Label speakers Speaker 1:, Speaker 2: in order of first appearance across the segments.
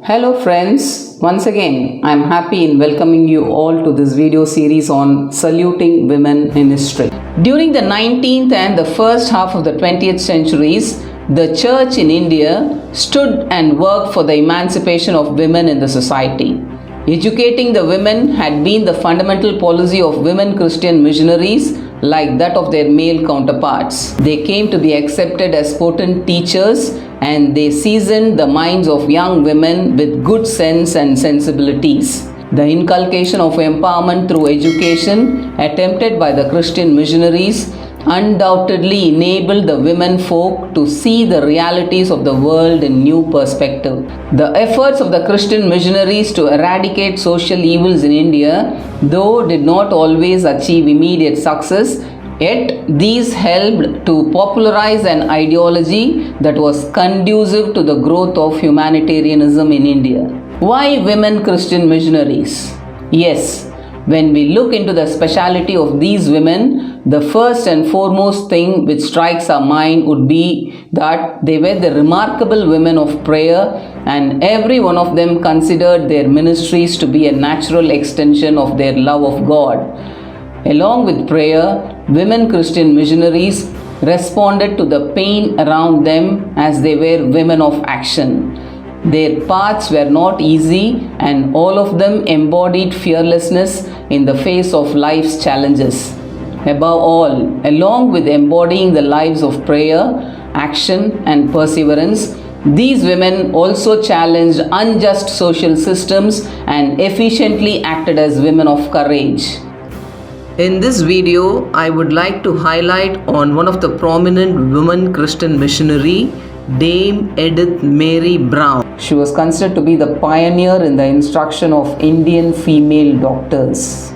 Speaker 1: Hello friends, once again I am happy in welcoming you all to this video series on saluting women in history. During the 19th and the first half of the 20th centuries, the church in India stood and worked for the emancipation of women in the society. Educating the women had been the fundamental policy of women Christian missionaries like that of their male counterparts. They came to be accepted as potent teachers and they seasoned the minds of young women with good sense and sensibilities. The inculcation of empowerment through education attempted by the Christian missionaries undoubtedly enabled the women folk to see the realities of the world in new perspective. The efforts of the Christian missionaries to eradicate social evils in India, though did not always achieve immediate success, yet these helped to popularize an ideology that was conducive to the growth of humanitarianism in India. Why women Christian missionaries? Yes, when we look into the speciality of these women, the first and foremost thing which strikes our mind would be that they were the remarkable women of prayer, and every one of them considered their ministries to be a natural extension of their love of God. Along with prayer, women Christian missionaries responded to the pain around them as they were women of action. Their paths were not easy, and all of them embodied fearlessness in the face of life's challenges. Above all, along with embodying the lives of prayer, action, and perseverance, these women also challenged unjust social systems and efficiently acted as women of courage. In this video, I would like to highlight on one of the prominent women Christian missionary, Dame Edith Mary Brown. She was considered to be the pioneer in the instruction of Indian female doctors.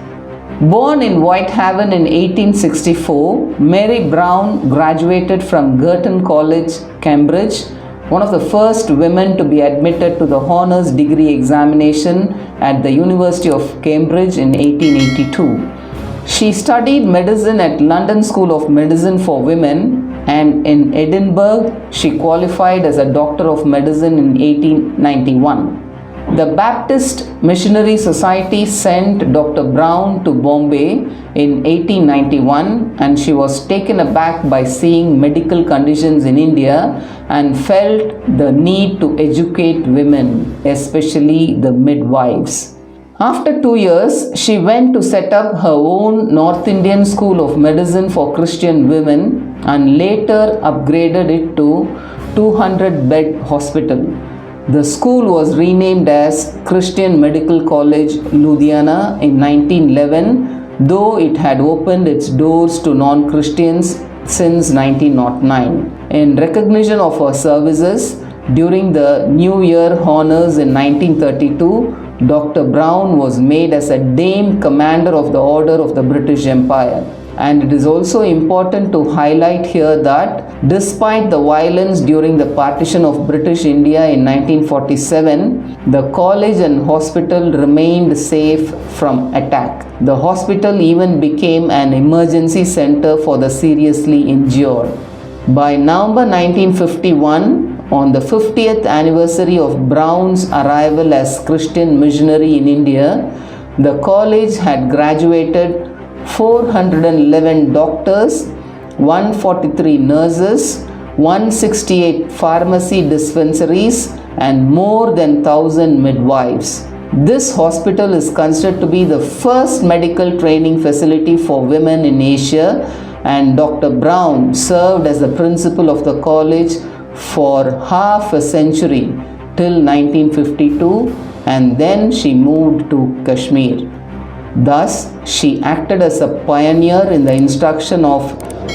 Speaker 1: Born in Whitehaven in 1864, Mary Brown graduated from Girton College, Cambridge, one of the first women to be admitted to the honours degree examination at the University of Cambridge in 1882. She studied medicine at London School of Medicine for Women, and in Edinburgh she qualified as a Doctor of Medicine in 1891. The Baptist Missionary Society sent Dr. Brown to Bombay in 1891, and she was taken aback by seeing medical conditions in India and felt the need to educate women, especially the midwives. After 2 years, she went to set up her own North Indian School of Medicine for Christian women and later upgraded it to 200-bed hospital. The school was renamed as Christian Medical College, Ludhiana in 1911, though it had opened its doors to non-Christians since 1909. In recognition of her services, during the New Year Honours in 1932, Dr. Brown was made as a Dame Commander of the Order of the British Empire. And it is also important to highlight here that despite the violence during the partition of British India in 1947, the college and hospital remained safe from attack. The hospital even became an emergency center for the seriously injured. By November 1951, on the 50th anniversary of Brown's arrival as Christian missionary in India, the college had graduated 411 doctors, 143 nurses, 168 pharmacy dispensaries, and more than 1,000 midwives. This hospital is considered to be the first medical training facility for women in Asia, and Dr. Brown served as the principal of the college for half a century till 1952, and then she moved to Kashmir. Thus, she acted as a pioneer in the instruction of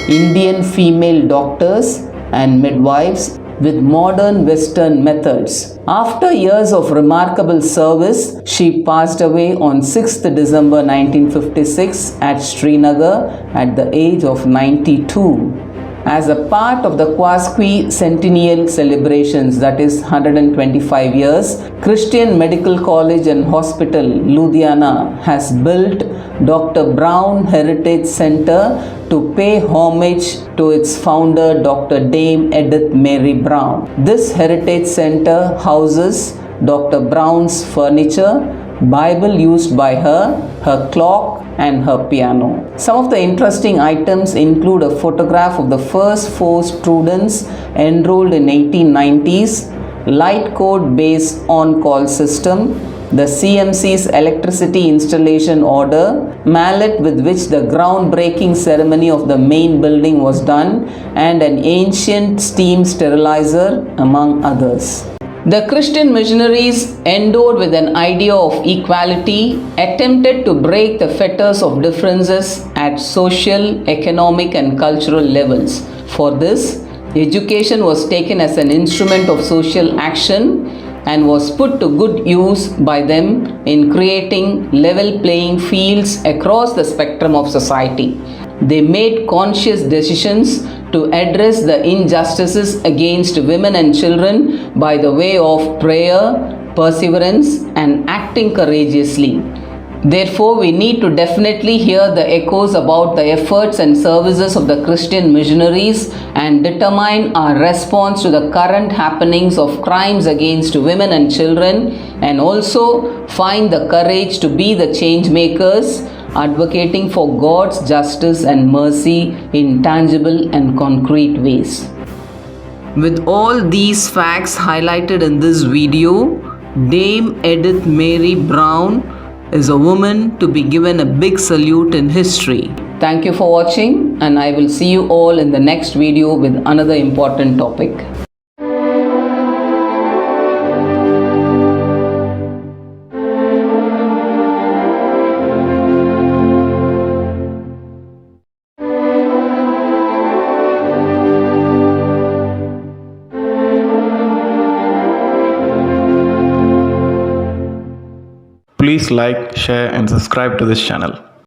Speaker 1: Indian female doctors and midwives with modern Western methods. After years of remarkable service, she passed away on 6th December 1956 at Srinagar at the age of 92. As a part of the quasi-centennial celebrations, that is 125 years, Christian Medical College and Hospital, Ludhiana, has built Dr. Brown Heritage Center to pay homage to its founder, Dr. Dame Edith Mary Brown. This Heritage Center houses Dr. Brown's furniture, Bible used by her, her clock, and her piano. Some of the interesting items include a photograph of the first 4 students enrolled in 1890s, light code based on-call system, the CMC's electricity installation order, mallet with which the groundbreaking ceremony of the main building was done, and an ancient steam sterilizer, among others. The Christian missionaries, endowed with an idea of equality, attempted to break the fetters of differences at social, economic, and cultural levels. For this, education was taken as an instrument of social action and was put to good use by them in creating level playing fields across the spectrum of society. They made conscious decisions to address the injustices against women and children by the way of prayer, perseverance, and acting courageously. Therefore, we need to definitely hear the echoes about the efforts and services of the Christian missionaries and determine our response to the current happenings of crimes against women and children, and also find the courage to be the change makers, advocating for God's justice and mercy in tangible and concrete ways. With all these facts highlighted in this video, Dame Edith Mary Brown is a woman to be given a big salute in history. Thank you for watching, and I will see you all in the next video with another important topic.
Speaker 2: Please like, share and subscribe to this channel.